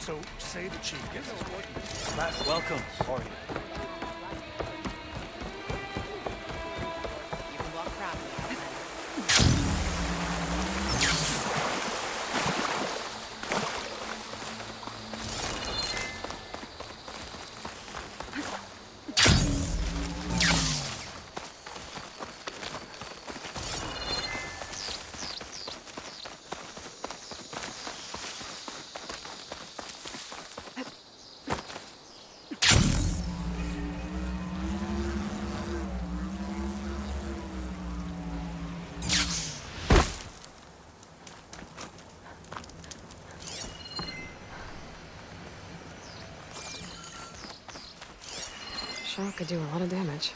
So, say the chief gets us working. Last Welcome. How are you? You can walk proudly outside. Shock could do a lot of damage.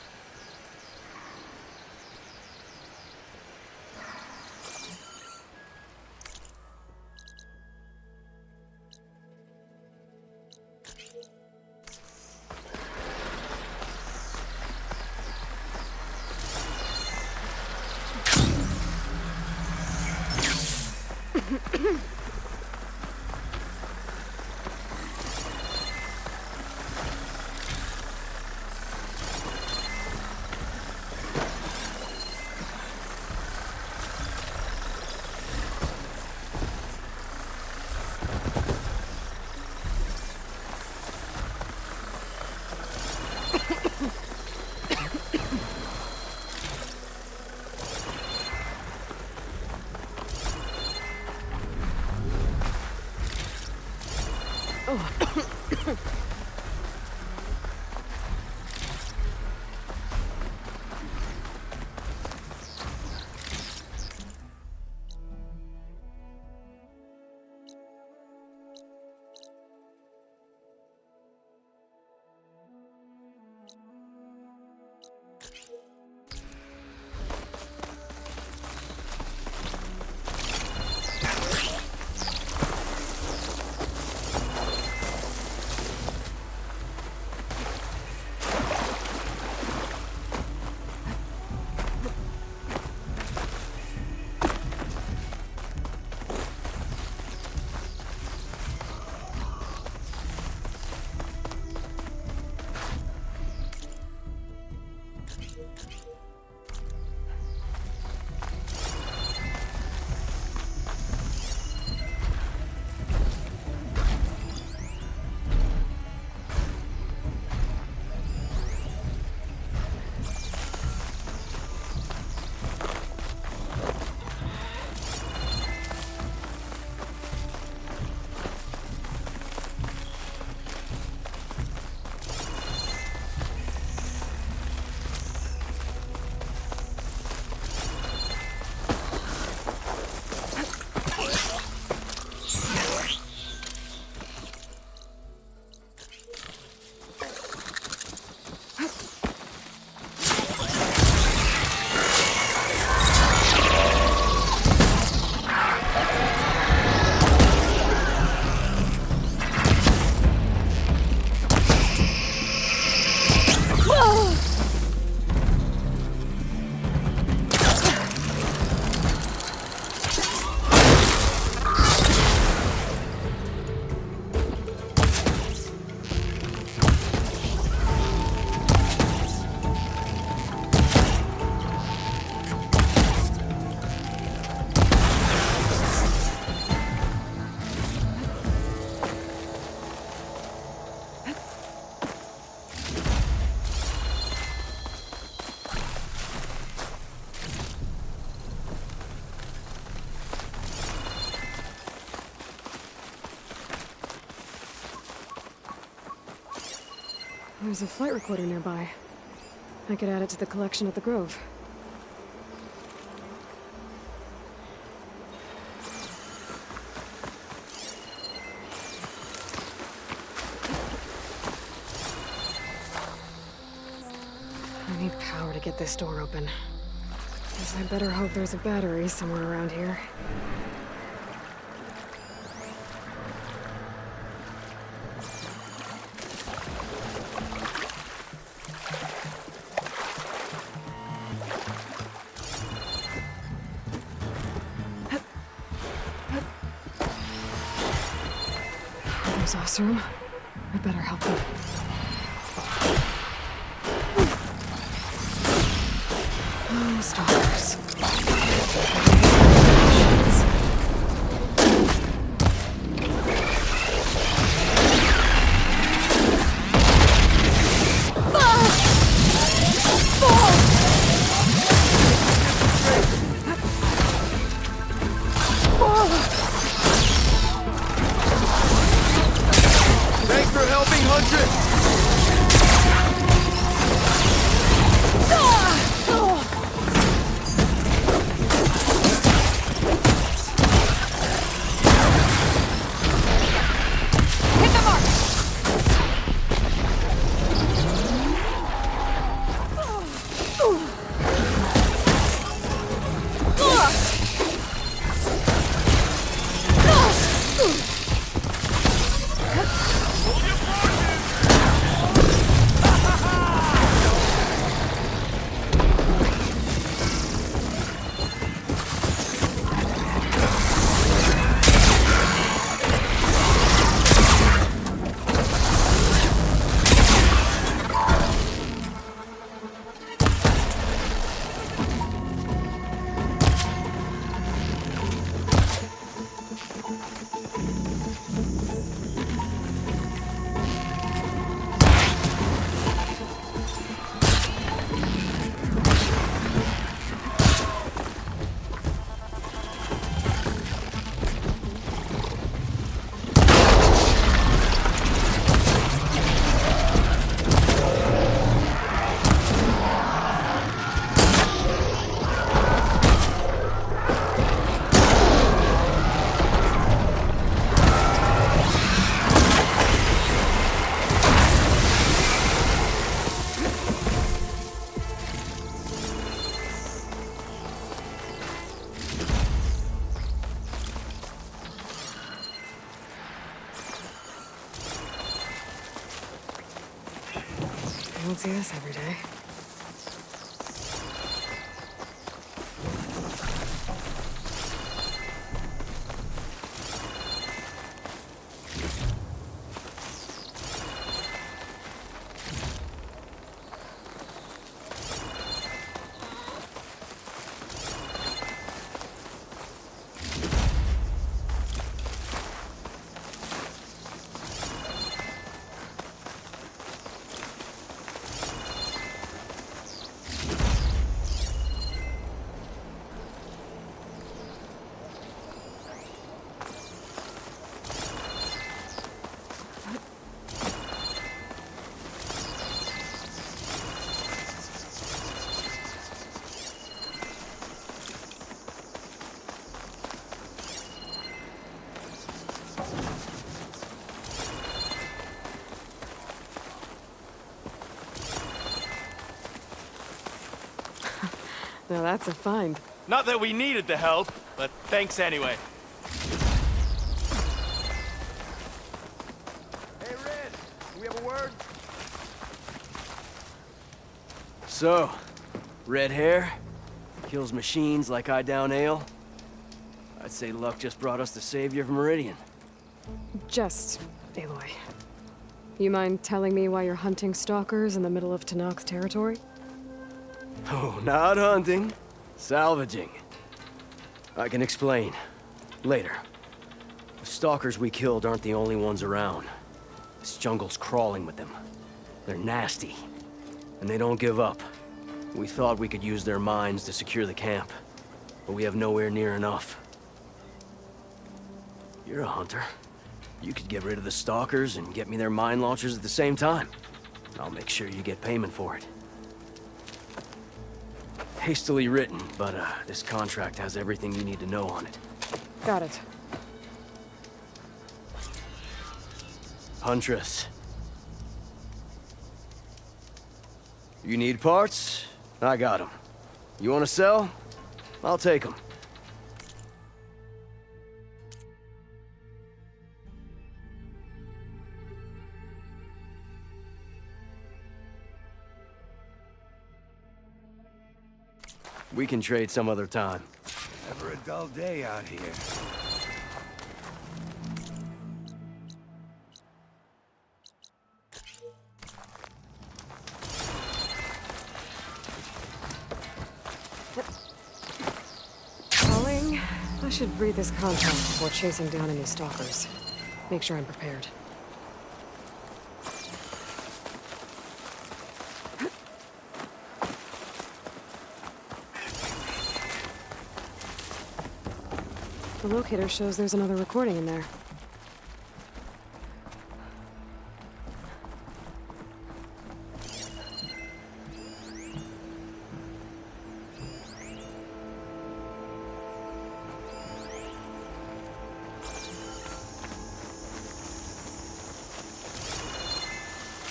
There's a flight recorder nearby. I could add it to the collection at the Grove. I need power to get this door open. Guess I better hope there's a battery somewhere around here. exhaust room. I better help them. Oh, stalkers. Thanks for helping, Huntress! Hit the mark! I don't see this every day. Now that's a find. Not that we needed the help, but thanks anyway. Hey, Red, we have a word? So, red hair, kills machines like I down ale. I'd say luck just brought us the savior of Meridian. Just, Aloy. You mind telling me why you're hunting stalkers in the middle of Tenakth's territory? Oh, not hunting. Salvaging. I can explain. Later. The stalkers we killed aren't the only ones around. This jungle's crawling with them. They're nasty. And they don't give up. We thought we could use their mines to secure the camp. But we have nowhere near enough. You're a hunter. You could get rid of the stalkers and get me their mine launchers at the same time. I'll make sure you get payment for it. Hastily written, but this contract has everything you need to know on it. Got it. Huntress. You need parts? I got them. You want to sell? I'll take them. We can trade some other time. Never a dull day out here. should read this contract before chasing down any stalkers. Make sure I'm prepared. The locator shows there's another recording in there.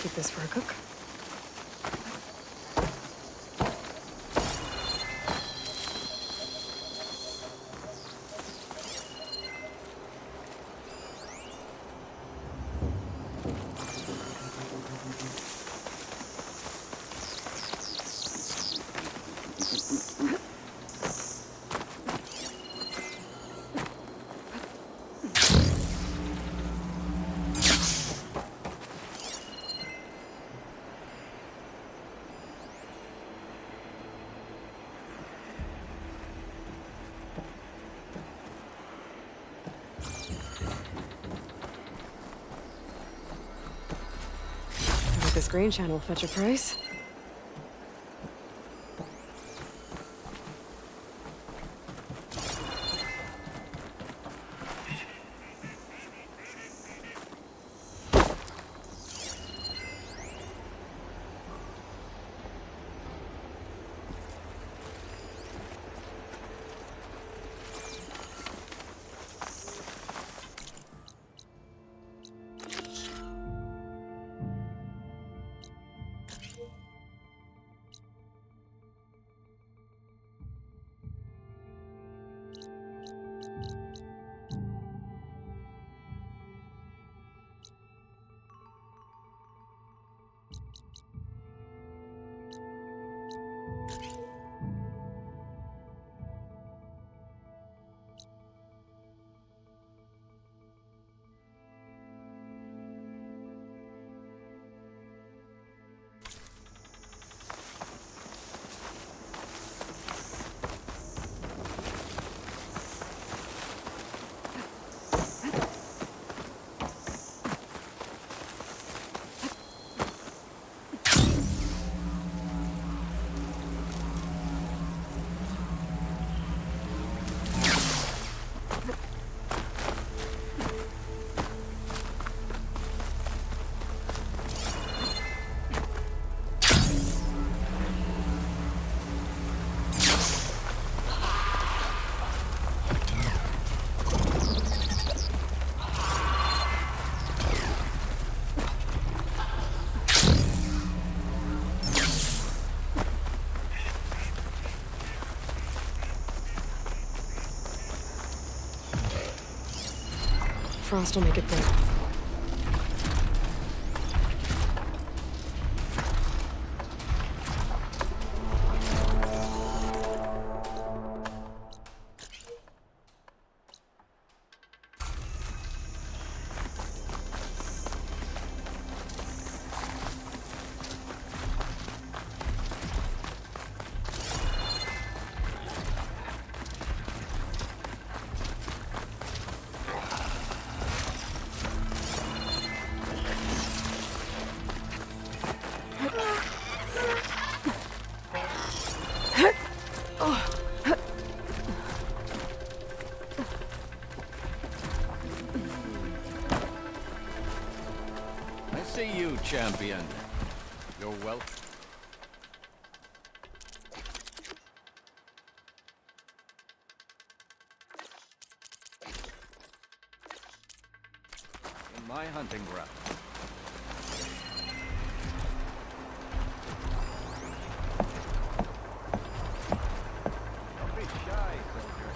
Keep this for a cook. This green channel fetch a price. Frost will make it good. See you, champion. You're welcome. In my hunting ground. Don't be shy, soldier.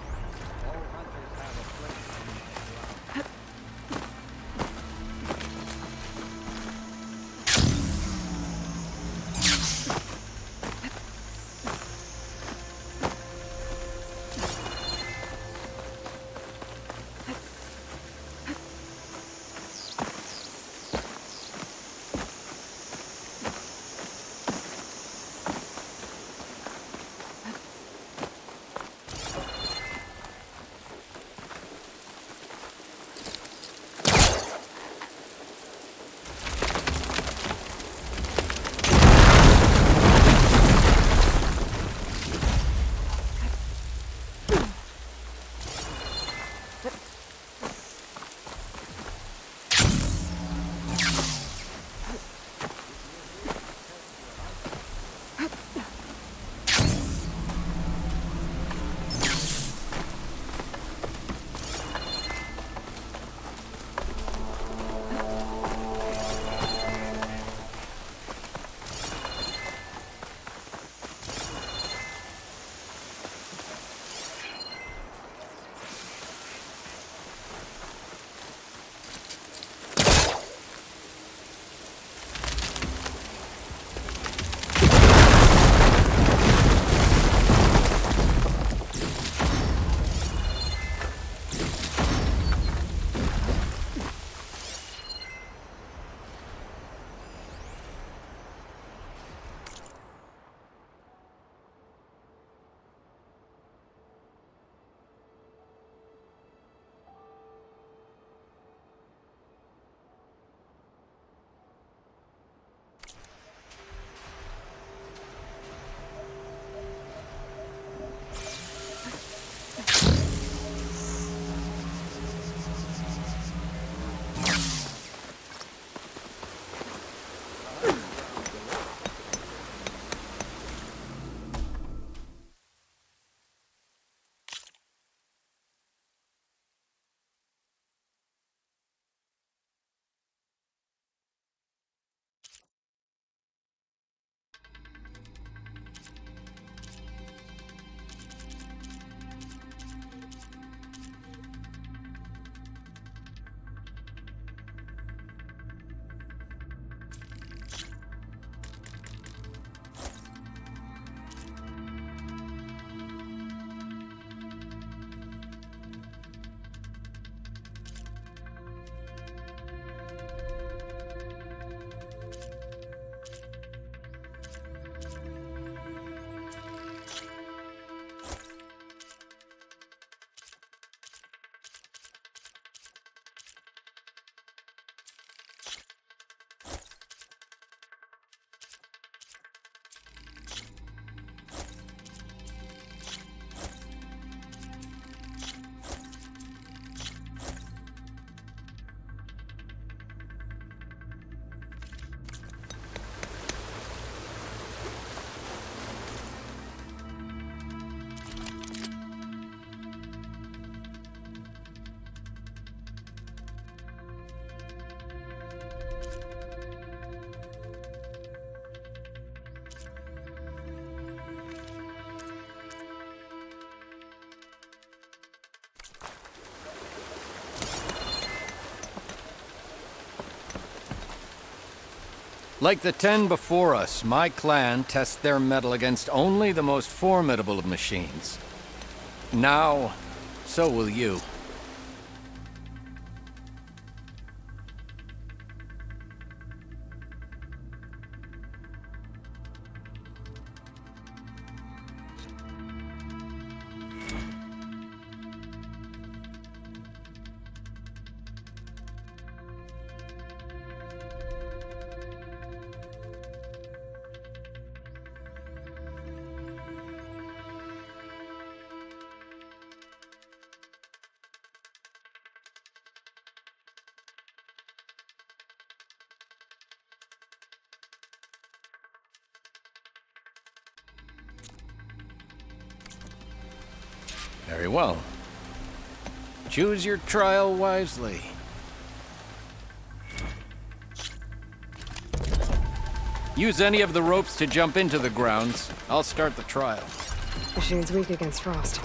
All hunters have a place in my ground. Like the 10 before us, my clan tests their mettle against only the most formidable of machines. Now, so will you. Very well. Choose your trial wisely. Use any of the ropes to jump into the grounds. I'll start the trial. Machine's weak against frost.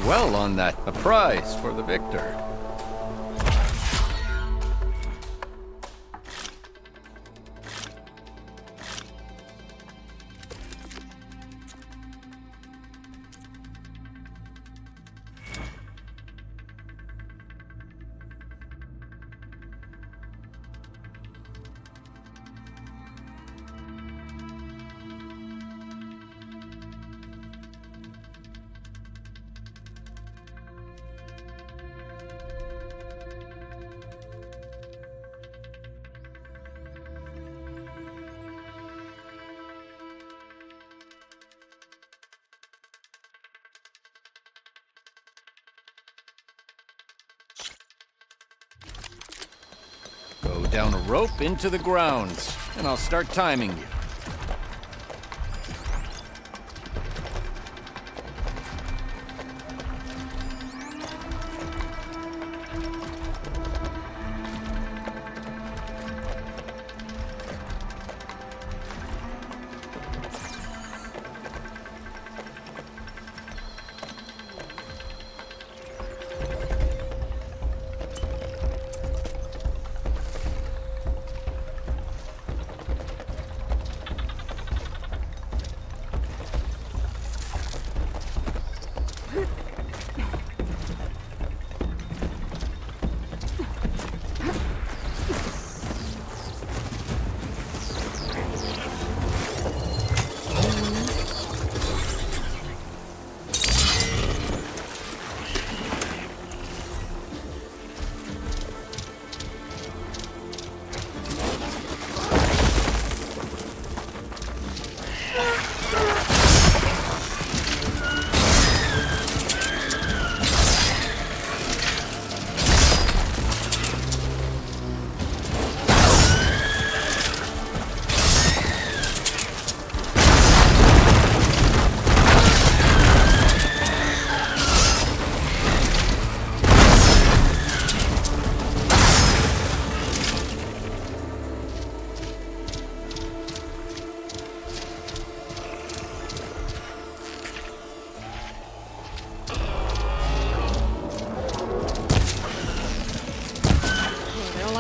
Well on that. A prize for the victor. Go down a rope into the grounds, and I'll start timing you.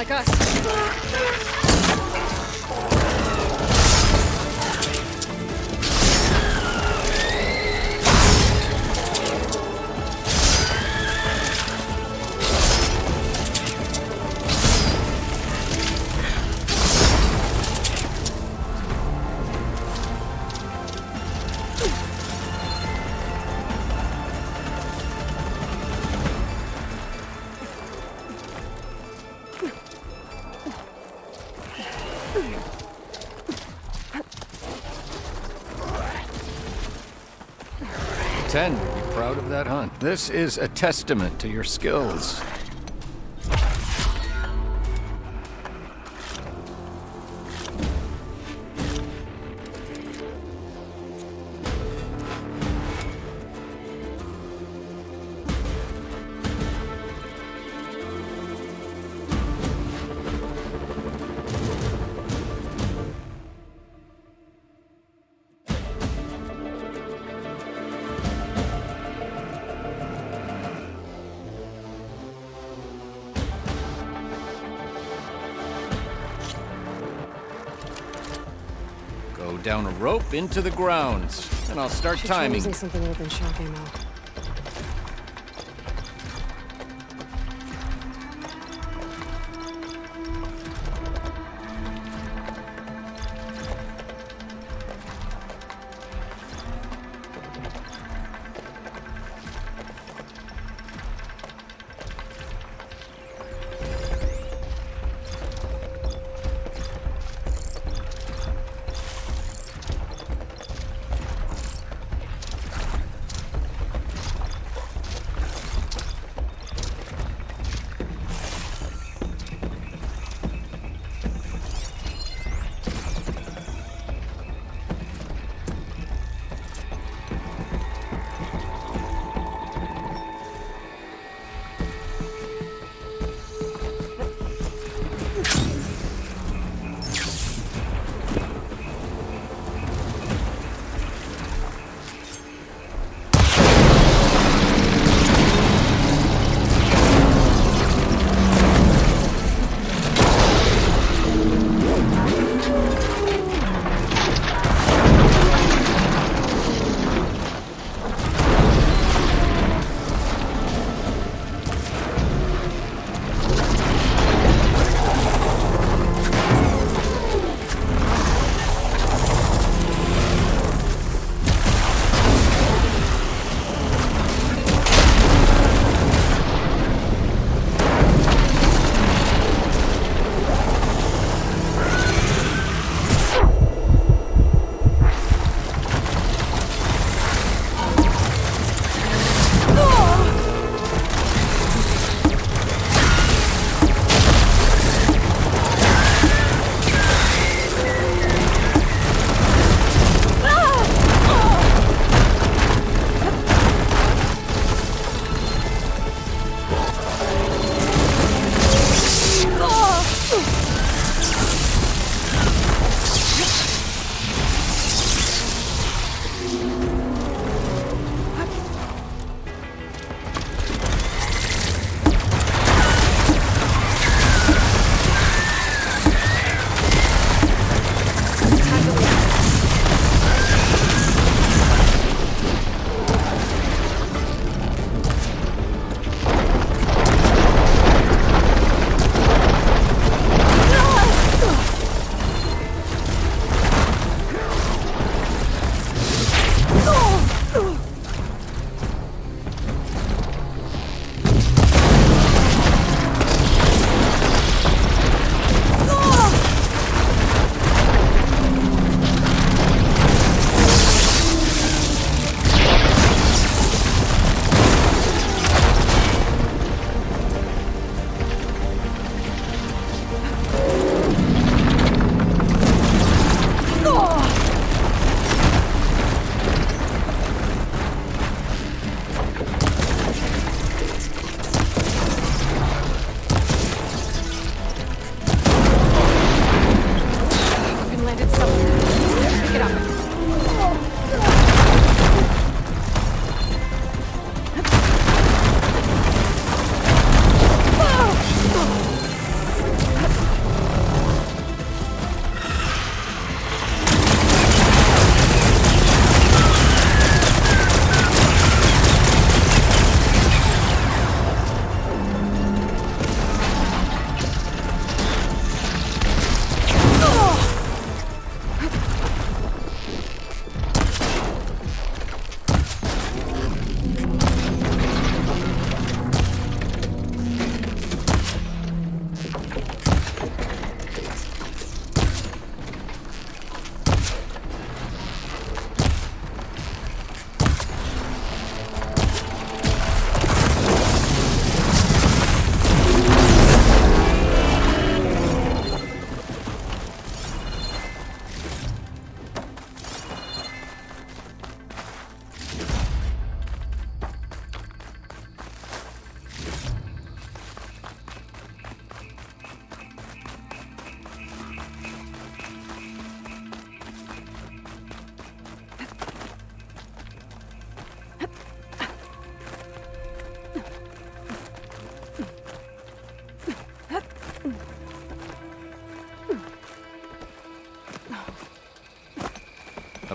like us. 10 would be proud of that hunt. This is a testament to your skills. Go down a rope into the grounds, and I'll start Should try timing. using something other than shock ammo.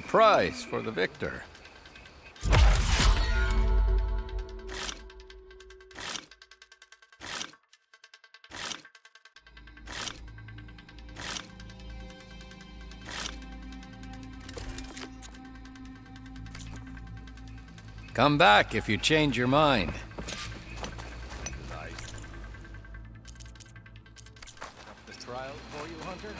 prize for the victor. Come back if you change your mind. Nice. Up the trial for you, Hunter?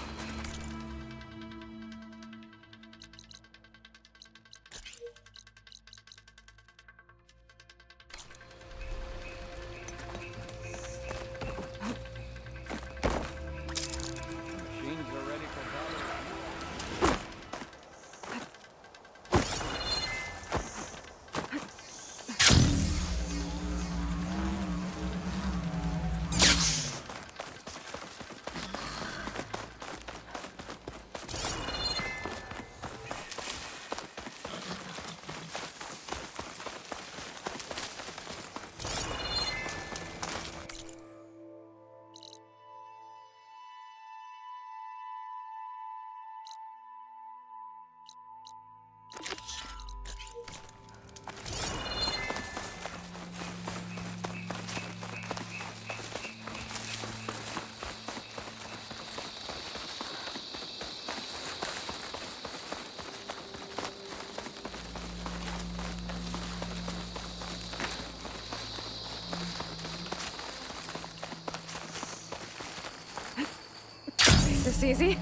Machines are ready for battle. This easy?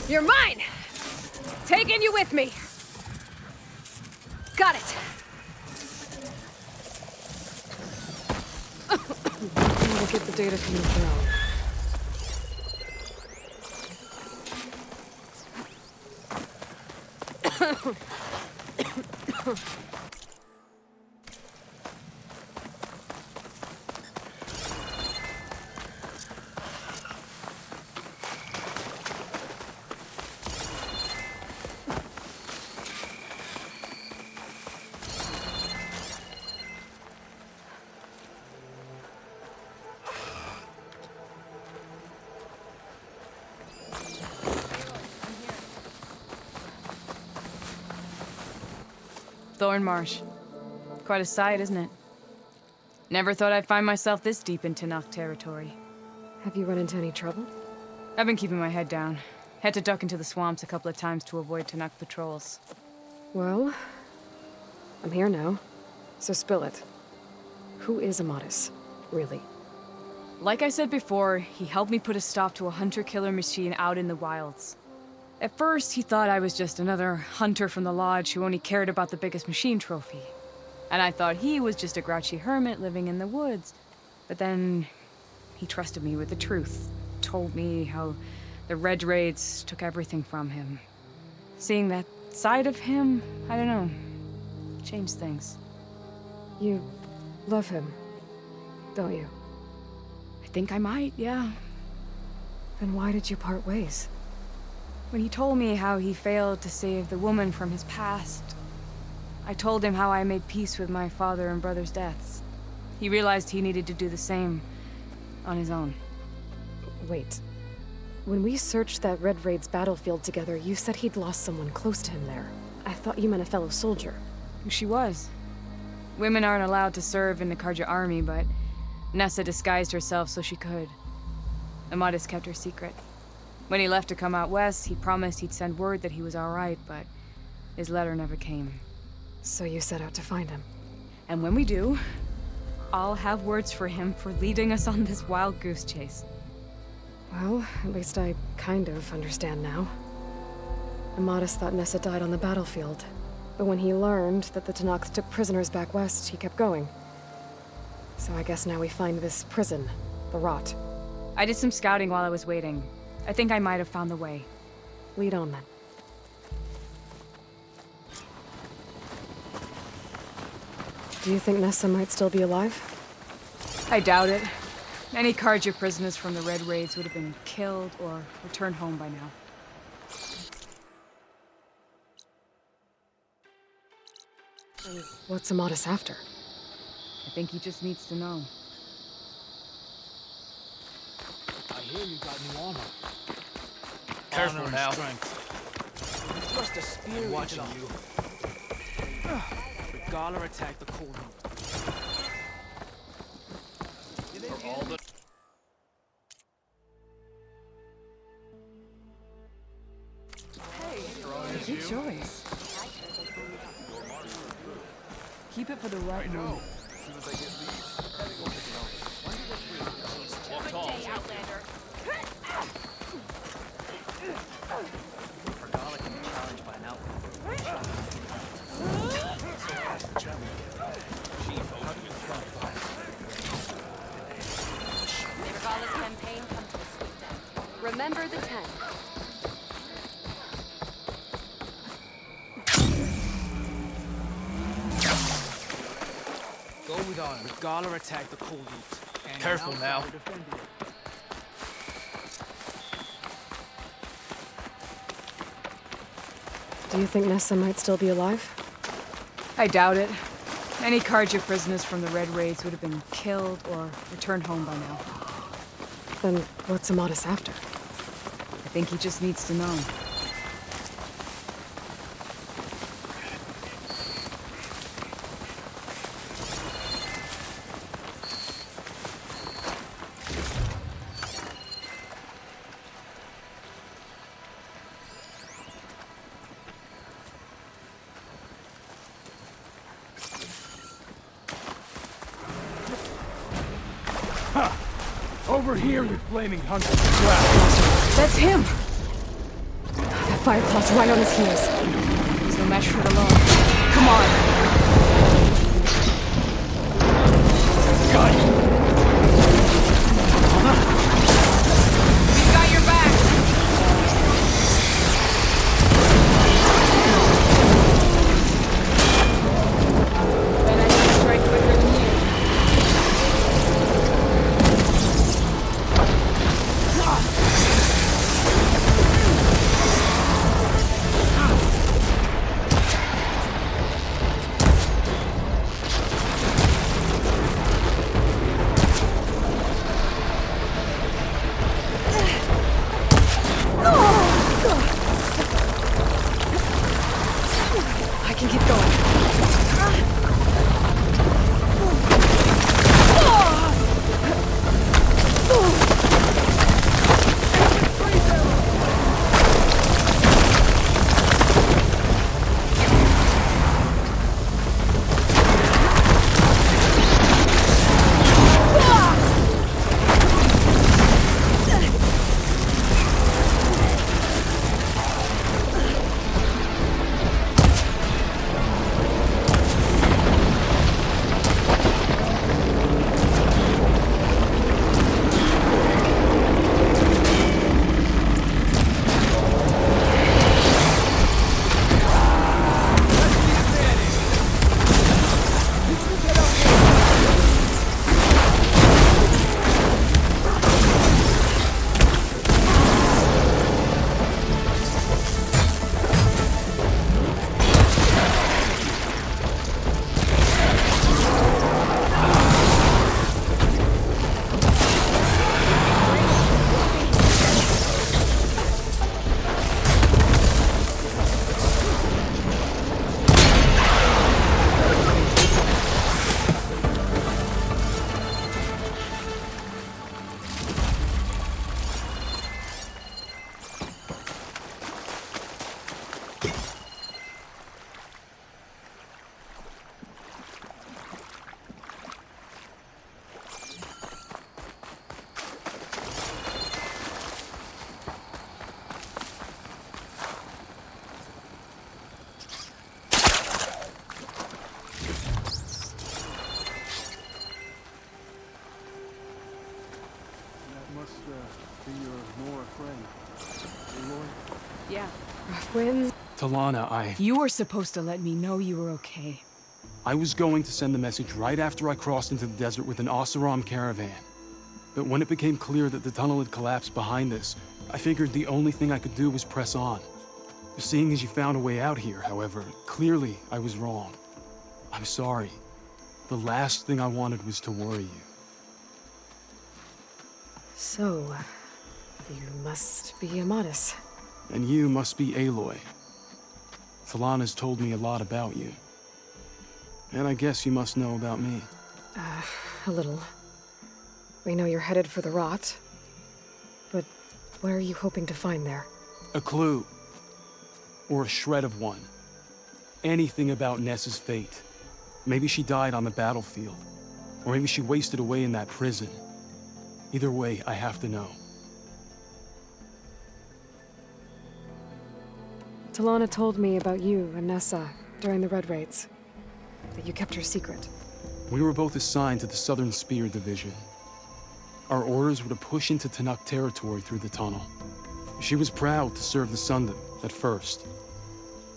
You're mine! Taking you with me! Got it! I'll get the data from the drone. Thornmarsh. Quite a sight, isn't it? Never thought I'd find myself this deep into Tenakth territory. Have you run into any trouble? I've been keeping my head down. Had to duck into the swamps a couple of times to avoid Tenakth patrols. Well, I'm here now, so spill it. Who is Amatis, really? Like I said before, he helped me put a stop to a hunter-killer machine out in the wilds. At first, he thought I was just another hunter from the lodge who only cared about the biggest machine trophy. And I thought he was just a grouchy hermit living in the woods. But then, he trusted me with the truth. Told me how The Red Raids took everything from him. Seeing that side of him, I don't know, changed things. You love him, don't you? I think I might, yeah. Then why did you part ways? When he told me how he failed to save the woman from his past, I told him how I made peace with my father and brother's deaths. He realized he needed to do the same on his own. Wait. When we searched that Red Raid's battlefield together, you said he'd lost someone close to him there. I thought you meant a fellow soldier. She was. Women aren't allowed to serve in the Karja army, but Nessa disguised herself so she could. Amadis kept her secret. When he left to come out west, he promised he'd send word that he was alright, but his letter never came. So you set out to find him. And when we do, I'll have words for him for leading us on this wild goose chase. Well, at least I kind of understand now. Amadis thought Nessa died on the battlefield, but when he learned that the Tenaks took prisoners back west, he kept going. So I guess now we find this prison, the Rot. I did some scouting while I was waiting. I think I might have found the way. Lead on then. Do you think Nessa might still be alive? I doubt it. Any Karja prisoners from the Red Raids would have been killed or returned home by now. And what's Amadis after? I think he just needs to know. I hear you got new armor. Careful now. Thrust a spear watching you. The Gala attacked the cold one. For all the Good choice. Keep it for the right moment. walk tall. Gala can be challenged by an outlaw. May Regala's campaign come to a swift end. Remember the 10. Go with honor. The Gala attacked the cold heat. And Careful now. defended it. Do you think Nessa might still be alive? I doubt it. Any Karja prisoners from the Red Raids would have been killed or returned home by now. Then what's Amadis after? I think he just needs to know. Over here, you flaming hunter. That's him! That Fireclaw's right on his heels. He's no match for it alone. Come on! Got you. We've got your back! Then I need to strike quicker than you. must be your Nora friend. Aloy? Yeah. Twins? Talana, You were supposed to let me know you were okay. I was going to send the message right after I crossed into the desert with an Oseram caravan. But when it became clear that the tunnel had collapsed behind us, I figured the only thing I could do was press on. Seeing as you found a way out here, however, clearly I was wrong. I'm sorry. The last thing I wanted was to worry you. So, you must be Amatis. And you must be Aloy. Talana's told me a lot about you. And I guess you must know about me. A little. We know you're headed for the rot. But what are you hoping to find there? A clue. Or a shred of one. Anything about Nessa's fate. Maybe she died on the battlefield. Or maybe she wasted away in that prison. Either way, I have to know. Talana told me about you and Nessa during the Red Raids. That you kept her secret. We were both assigned to the Southern Spear Division. Our orders were to push into Tanakh territory through the tunnel. She was proud to serve the Sundom at first.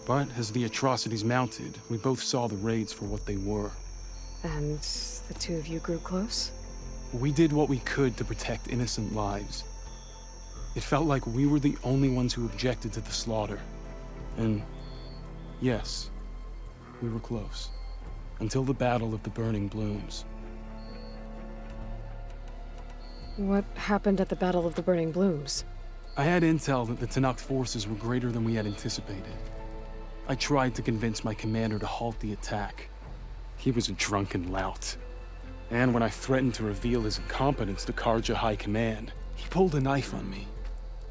But as the atrocities mounted, we both saw the raids for what they were. And the two of you grew close? We did what we could to protect innocent lives. It felt like we were the only ones who objected to the slaughter. And yes, we were close. Until the Battle of the Burning Blooms. What happened at the Battle of the Burning Blooms? I had intel that the Tanakh forces were greater than we had anticipated. I tried to convince my commander to halt the attack. He was a drunken lout. And when I threatened to reveal his incompetence to Karja High Command, he pulled a knife on me.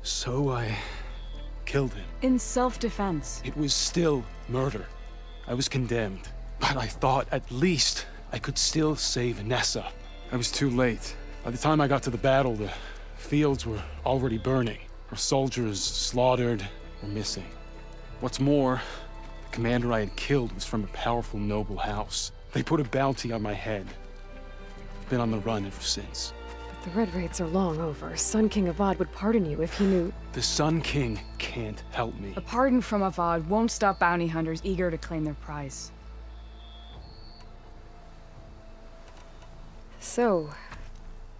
So I killed him. In self-defense. It was still murder. I was condemned. But I thought at least I could still save Nessa. I was too late. By the time I got to the battle, the fields were already burning. Our soldiers slaughtered or missing. What's more, the commander I had killed was from a powerful noble house. They put a bounty on my head. I've been on the run ever since. But the Red Raids are long over. Sun King Avad would pardon you if he knew... The Sun King can't help me. A pardon from Avad won't stop bounty hunters eager to claim their prize. So,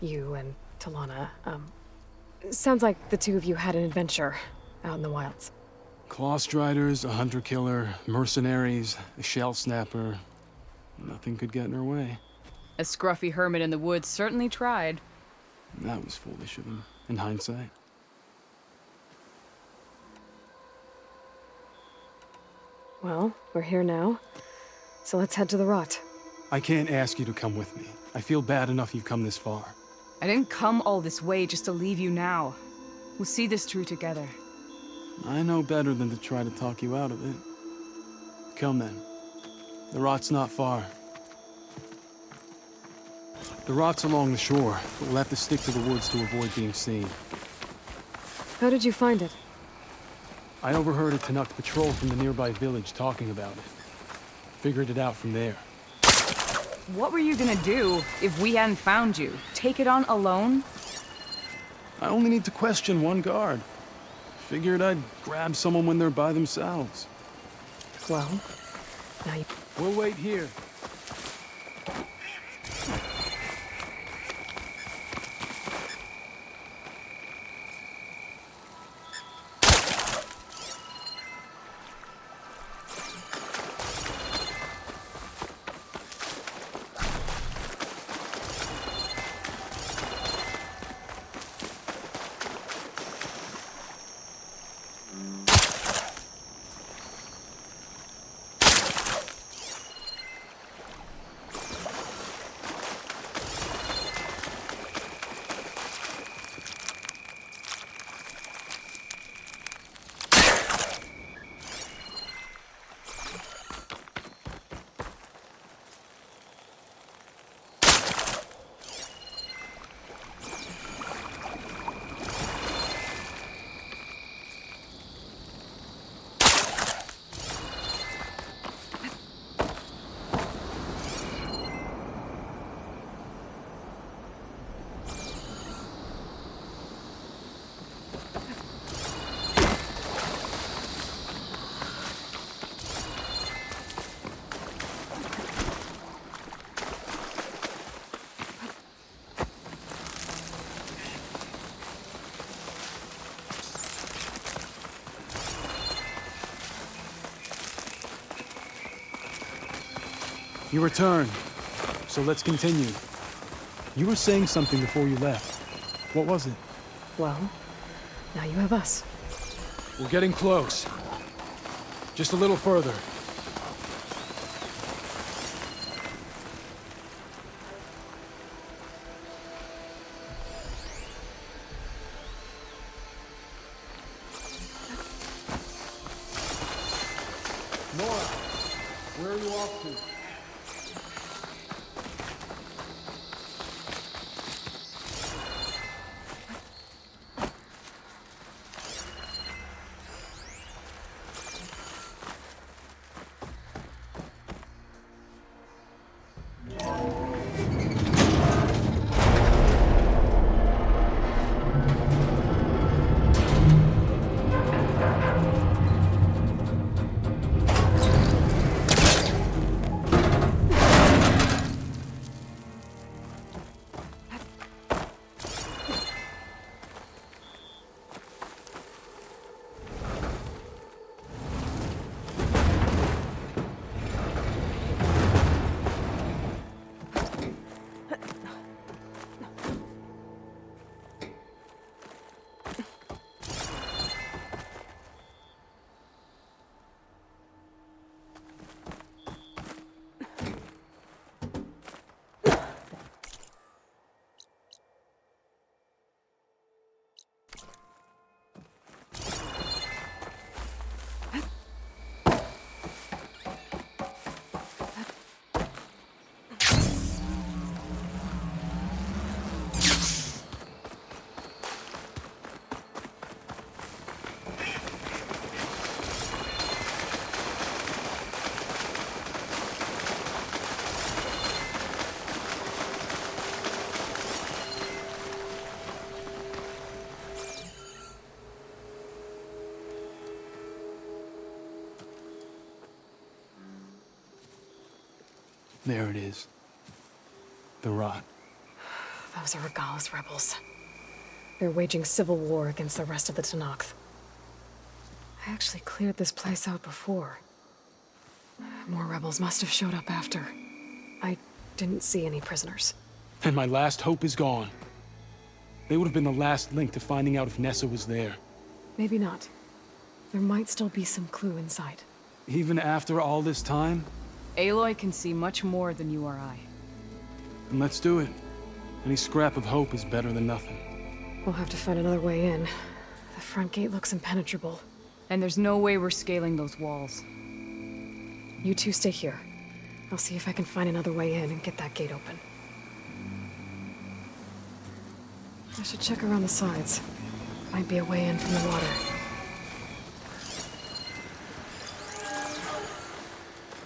you and Talana, sounds like the two of you had an adventure out in the wilds. Clawstriders, a hunter-killer, mercenaries, a shell snapper. Nothing could get in her way. A scruffy hermit in the woods certainly tried. That was foolish of him, in hindsight. Well, we're here now, so let's head to the rot. I can't ask you to come with me. I feel bad enough you've come this far. I didn't come all this way just to leave you now. We'll see this through together. I know better than to try to talk you out of it. Come then. The rot's not far. The rot's along the shore, but we'll have to stick to the woods to avoid being seen. How did you find it? I overheard a Tanakh patrol from the nearby village talking about it. Figured it out from there. What were you gonna do if we hadn't found you? Take it on alone? I only need to question one guard. Figured I'd grab someone when they're by themselves. Well, now you... We'll wait here. You returned, so let's continue. You were saying something before you left. What was it? Well, now you have us. We're getting close. Just a little further. Nora, where are you off to? There it is. The rot. Those are Regalis rebels. They're waging civil war against the rest of the Tenakth. I actually cleared this place out before. More rebels must have showed up after. I didn't see any prisoners. And my last hope is gone. They would have been the last link to finding out if Nessa was there. Maybe not. There might still be some clue inside. Even after all this time? Aloy can see much more than you or I. Then let's do it. Any scrap of hope is better than nothing. We'll have to find another way in. The front gate looks impenetrable. And there's no way we're scaling those walls. You two stay here. I'll see if I can find another way in and get that gate open. I should check around the sides. Might be a way in from the water.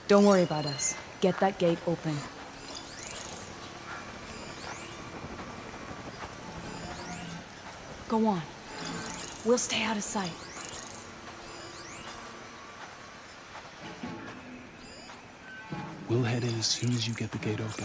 Don't worry about us. Get that gate open. Go on. We'll stay out of sight. We'll head in as soon as you get the gate open.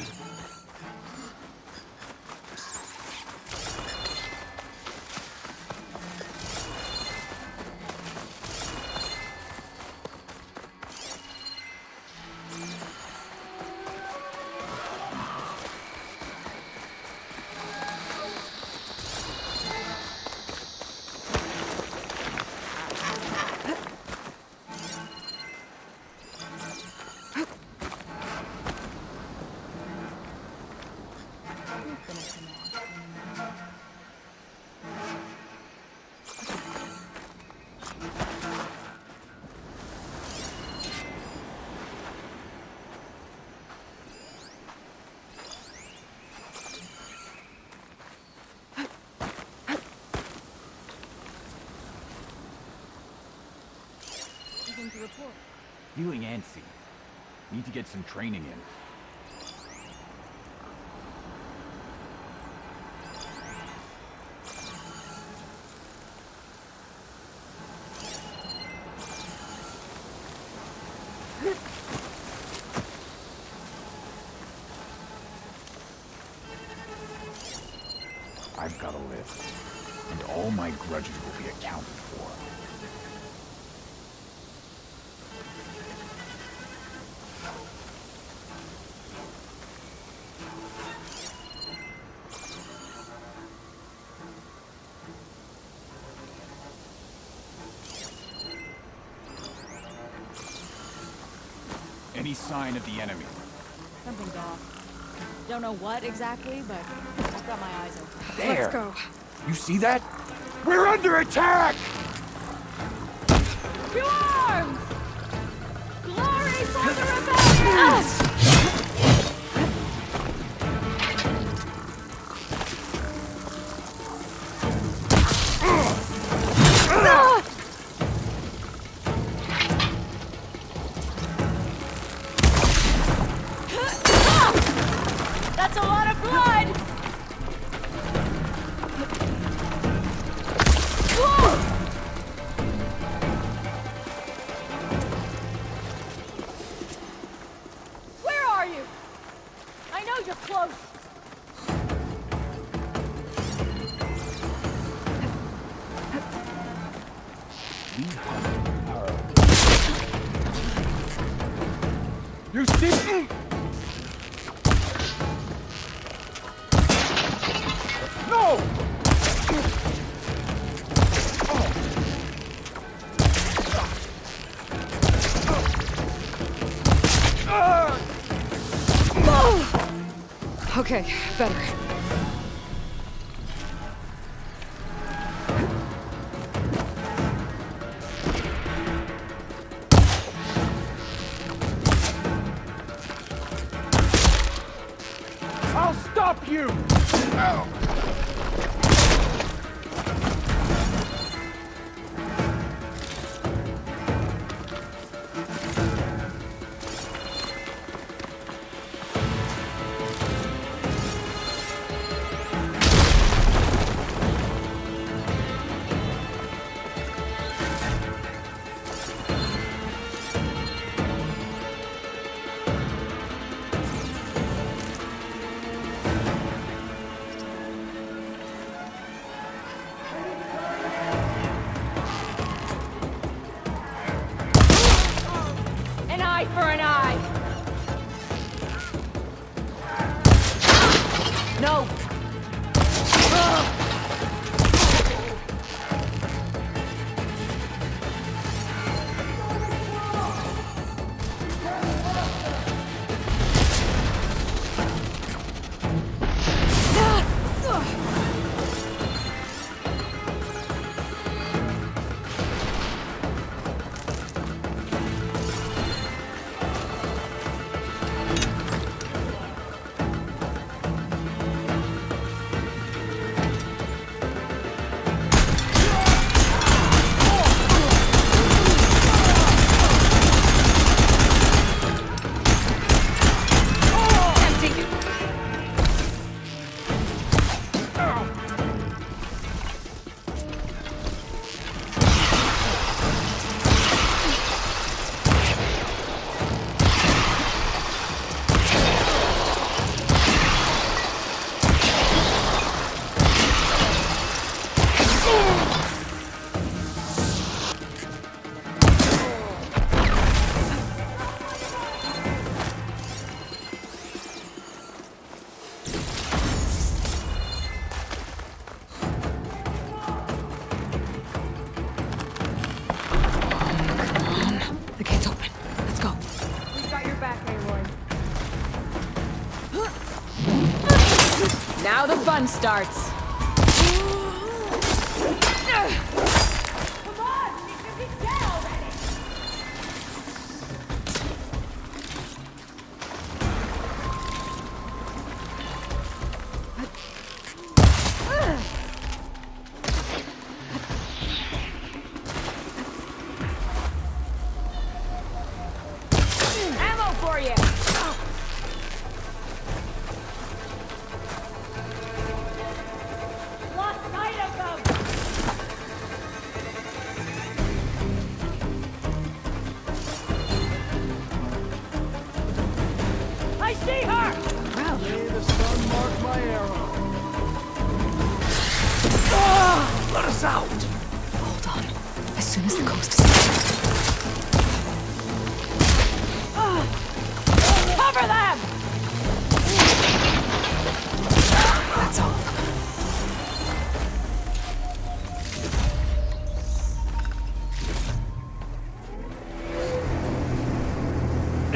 Feeling antsy. Need to get some training in. I've got to live, and all my grudges will be accounted for. any sign of the enemy. Something's off. Don't know what exactly, but I've got my eyes open. There! Let's go. You see that? We're under attack! To arms! Glory for the rebellion! That's a lot of blood! Whoa! Where are you? I know you're close. You see? No! Okay, better. I'll stop you! An eye for an eye. No. The gate's open. Let's go. We've got your back, Aloy. Now the fun starts. Come on, you can be dead already. Ammo for you! Lost sight of them. I see her. May the sun mark my arrow. Let us out! Hold on. As soon as the coast is clear. Cover them. That's all.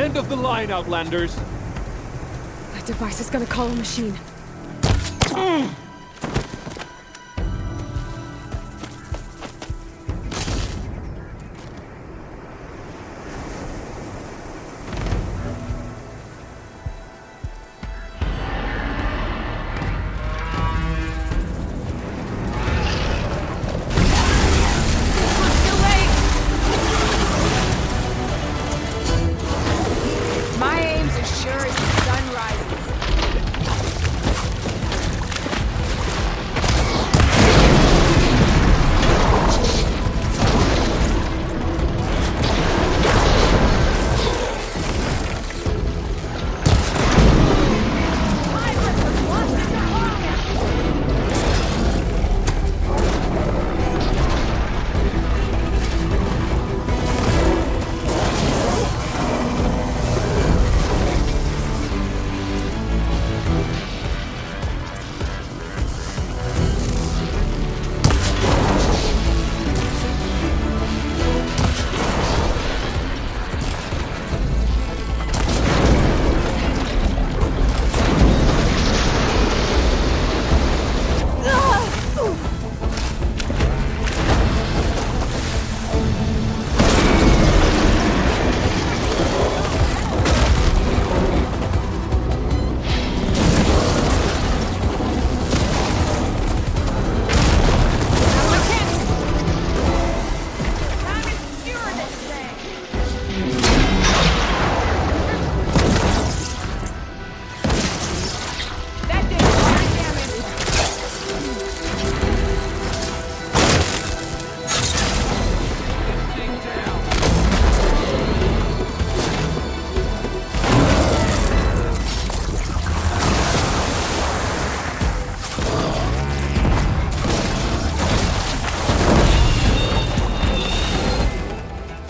End of the line, Outlanders! That device is gonna call a machine. My aim's as sure as the sun rises.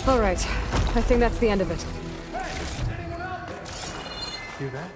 All right, I think that's the end of it. Hear that?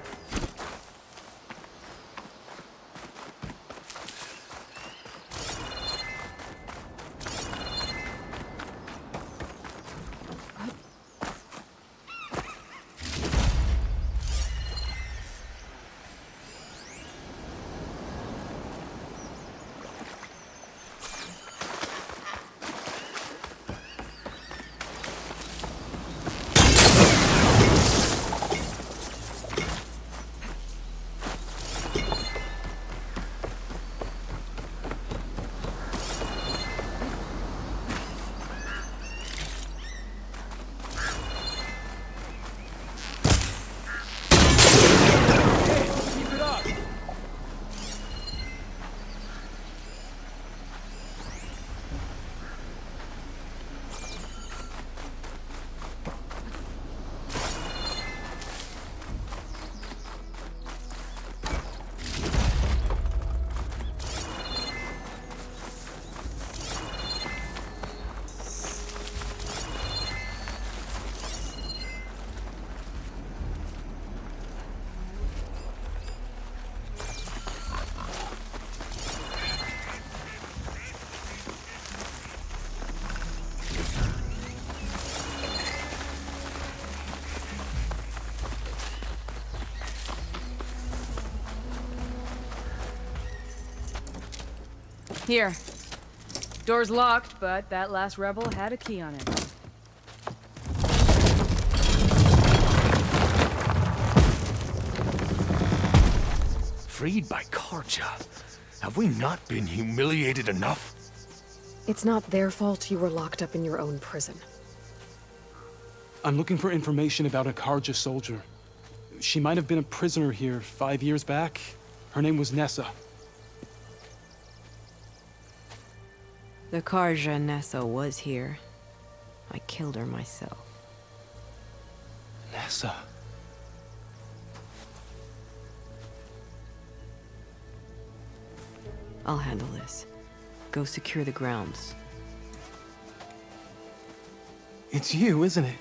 Here. Door's locked, but that last rebel had a key on it. Freed by Karja. Have we not been humiliated enough? It's not their fault you were locked up in your own prison. I'm looking for information about a Karja soldier. She might have been a prisoner here 5 years back. Her name was Nessa. The Karja Nessa was here. I killed her myself. Nessa. I'll handle this. Go secure the grounds. It's you, isn't it?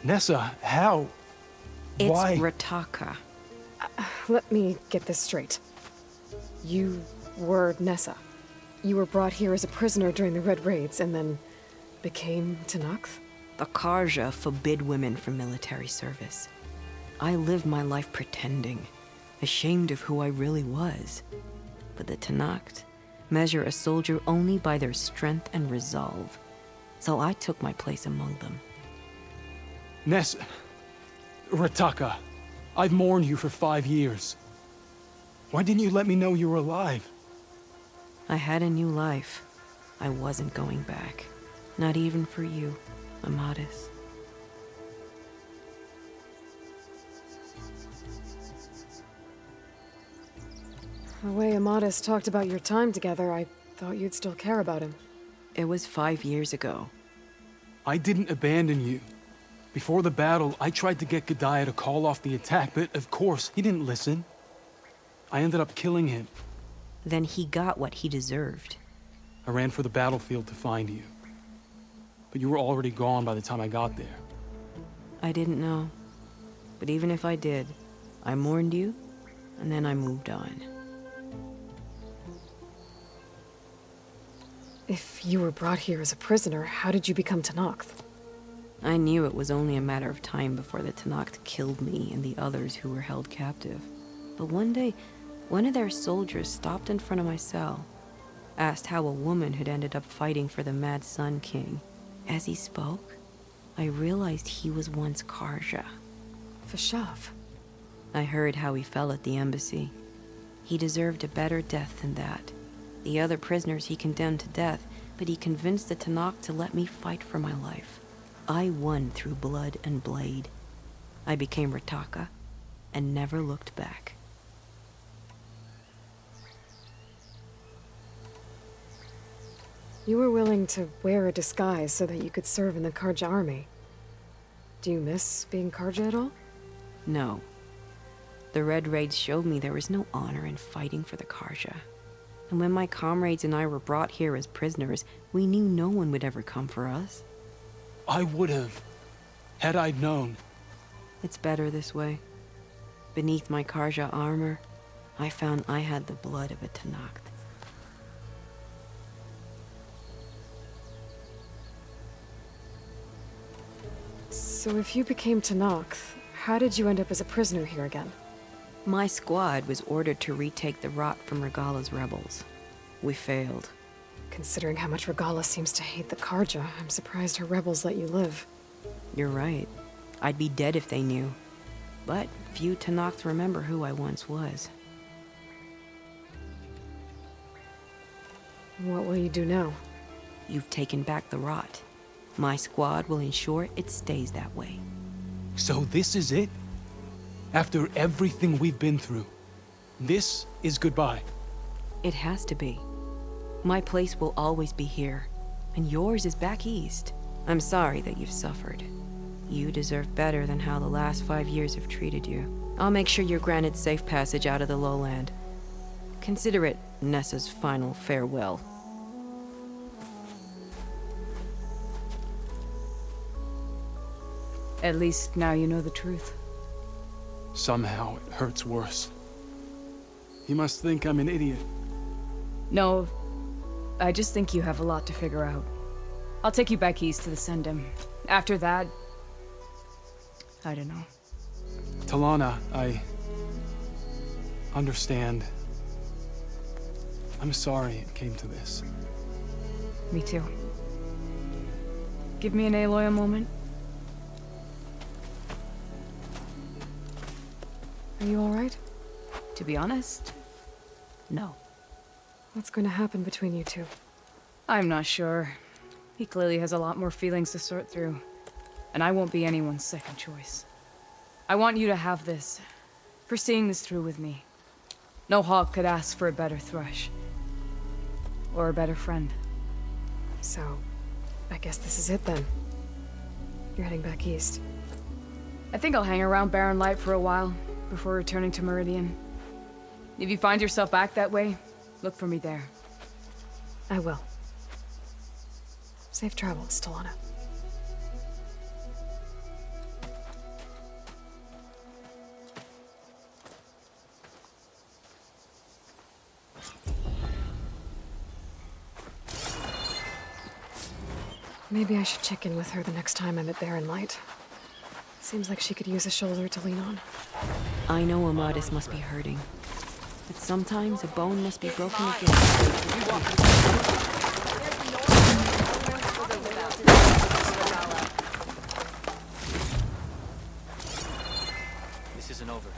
Nessa, how? It's Why? Rataka. Let me get this straight. You were Nessa. You were brought here as a prisoner during the Red Raids and then became Tenakth? The Karja forbid women from military service. I lived my life pretending, ashamed of who I really was. But the Tenakth measure a soldier only by their strength and resolve. So I took my place among them. Nessa... Rataka, I've mourned you for 5 years. Why didn't you let me know you were alive? I had a new life. I wasn't going back. Not even for you, Amadis. The way Amadis talked about your time together, I thought you'd still care about him. It was 5 years ago. I didn't abandon you. Before the battle, I tried to get G'daiah to call off the attack, but of course, he didn't listen. I ended up killing him. Then he got what he deserved. I ran for the battlefield to find you. But you were already gone by the time I got there. I didn't know. But even if I did, I mourned you, and then I moved on. If you were brought here as a prisoner, how did you become Tenakth? I knew it was only a matter of time before the Tenakth killed me and the others who were held captive. But one day, one of their soldiers stopped in front of my cell, asked how a woman had ended up fighting for the Mad Sun King. As he spoke, I realized he was once Karja. Vashav. I heard how he fell at the embassy. He deserved a better death than that. The other prisoners he condemned to death, but he convinced the Tenakth to let me fight for my life. I won through blood and blade. I became Rataka and never looked back. You were willing to wear a disguise so that you could serve in the Karja army. Do you miss being Karja at all? No. The Red Raids showed me there was no honor in fighting for the Karja. And when my comrades and I were brought here as prisoners, we knew no one would ever come for us. I would have, had I known. It's better this way. Beneath my Karja armor, I found I had the blood of a Tenakth. So if you became Tenakth, how did you end up as a prisoner here again? My squad was ordered to retake the Rot from Regala's rebels. We failed. Considering how much Regala seems to hate the Karja, I'm surprised her rebels let you live. You're right. I'd be dead if they knew. But few Tenakth remember who I once was. What will you do now? You've taken back the Rot. My squad will ensure it stays that way. So this is it? After everything we've been through, this is goodbye. It has to be. My place will always be here, and yours is back east. I'm sorry that you've suffered. You deserve better than how the last 5 years have treated you. I'll make sure you're granted safe passage out of the lowland. Consider it Nessa's final farewell. At least now you know the truth. Somehow it hurts worse. You must think I'm an idiot. No, I just think you have a lot to figure out. I'll take you back east to the Sendem. After that, I don't know. Talana, I understand. I'm sorry it came to this. Me too. Give me an Aloy a moment. Are you alright? To be honest, no. What's going to happen between you two? I'm not sure. He clearly has a lot more feelings to sort through. And I won't be anyone's second choice. I want you to have this, for seeing this through with me. No hawk could ask for a better thrush. Or a better friend. So, I guess this is it then. You're heading back east. I think I'll hang around Barren Light for a while, before returning to Meridian. If you find yourself back that way, look for me there. I will. Safe travels, Talana. Maybe I should check in with her the next time I'm at Barren Light. Seems like she could use a shoulder to lean on. I know Amadis must be hurting, but sometimes a bone must be broken again. This isn't over.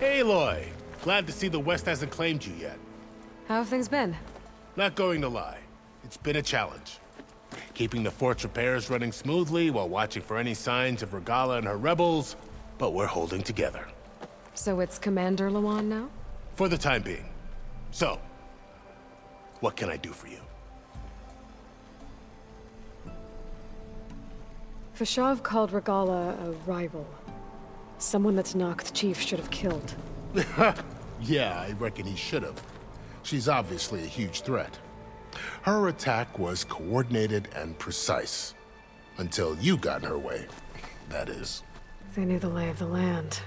Aloy, glad to see the West hasn't claimed you yet. How have things been? Not going to lie, it's been a challenge. Keeping the fort's repairs running smoothly while watching for any signs of Regala and her rebels, but we're holding together. So it's Commander Lawan now? For the time being. So, what can I do for you? Fashav called Regala a rival. Someone that Noct Chief should have killed. Yeah, I reckon he should have. She's obviously a huge threat. Her attack was coordinated and precise. Until you got in her way, that is. They knew the lay of the land.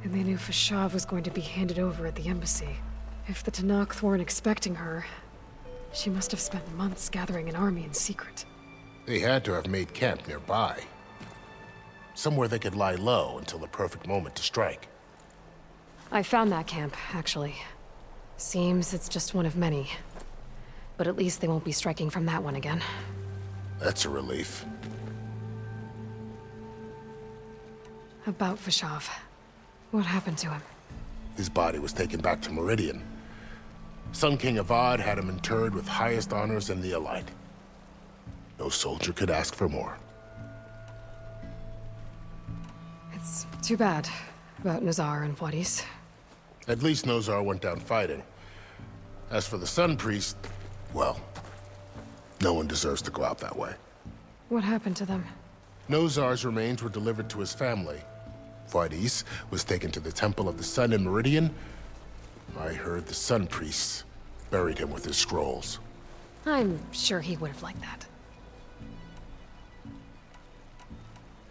And they knew Fashav was going to be handed over at the embassy. If the Tenakth weren't expecting her, she must have spent months gathering an army in secret. They had to have made camp nearby. Somewhere they could lie low until the perfect moment to strike. I found that camp, actually. Seems it's just one of many. But at least they won't be striking from that one again. That's a relief. About Fashav. What happened to him? His body was taken back to Meridian. Sun King Avad had him interred with highest honors in the Elite. No soldier could ask for more. It's too bad about Nazar and Wadis. At least Nozar went down fighting. As for the Sun Priest, well, no one deserves to go out that way. What happened to them? Nozar's remains were delivered to his family. Wadis was taken to the Temple of the Sun in Meridian. I heard the Sun Priests buried him with his scrolls. I'm sure he would have liked that.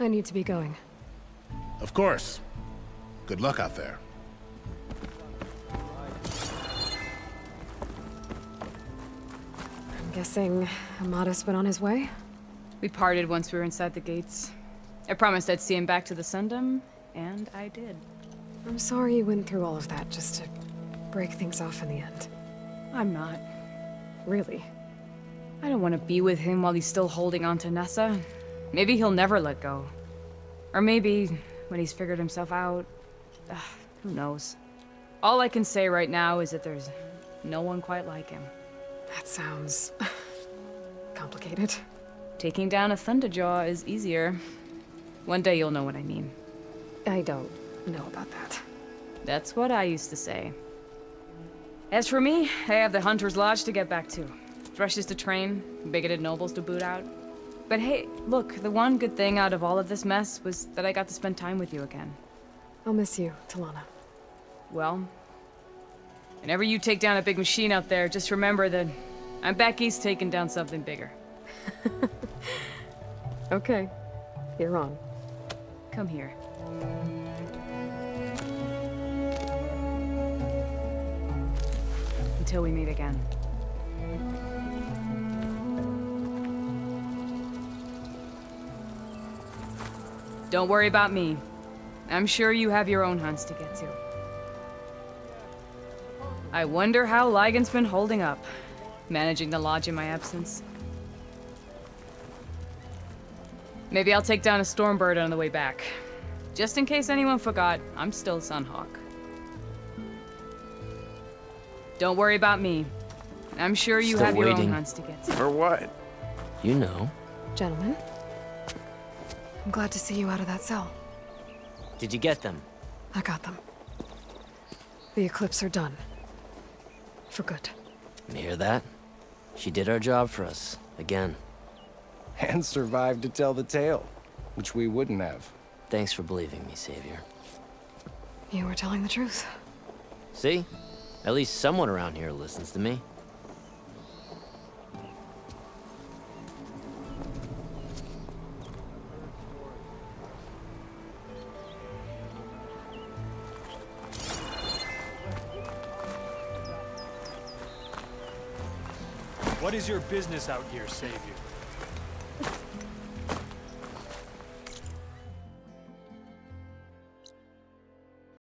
I need to be going. Of course. Good luck out there. I'm guessing Amadis went on his way? We parted once we were inside the gates. I promised I'd see him back to the Sundom, and I did. I'm sorry you went through all of that just to break things off in the end. I'm not. Really? I don't want to be with him while he's still holding on to Nessa. Maybe he'll never let go. Or maybe when he's figured himself out. Who knows? All I can say right now is that there's no one quite like him. That sounds complicated. Taking down a Thunderjaw is easier. One day you'll know what I mean. I don't know about that. That's what I used to say. As for me, I have the Hunter's Lodge to get back to. Thrushes to train, bigoted nobles to boot out. But hey, look, the one good thing out of all of this mess was that I got to spend time with you again. I'll miss you, Talana. Well, whenever you take down a big machine out there, just remember that I'm back east taking down something bigger. Okay, you're on. Come here. Until we meet again. Don't worry about me. I'm sure you have your own hunts to get to. I wonder how Ligon's been holding up, managing the lodge in my absence. Maybe I'll take down a Stormbird on the way back. Just in case anyone forgot, I'm still Sunhawk. Don't worry about me. I'm sure you Still have your own waiting. hunts to get to. For what? You know. Gentlemen, I'm glad to see you out of that cell. Did you get them? I got them. The Eclipse are done. For good. You hear that? She did our job for us. Again. And survived to tell the tale, which we wouldn't have. Thanks for believing me, Savior. You were telling the truth. See? At least someone around here listens to me. What is your business out here, Savior?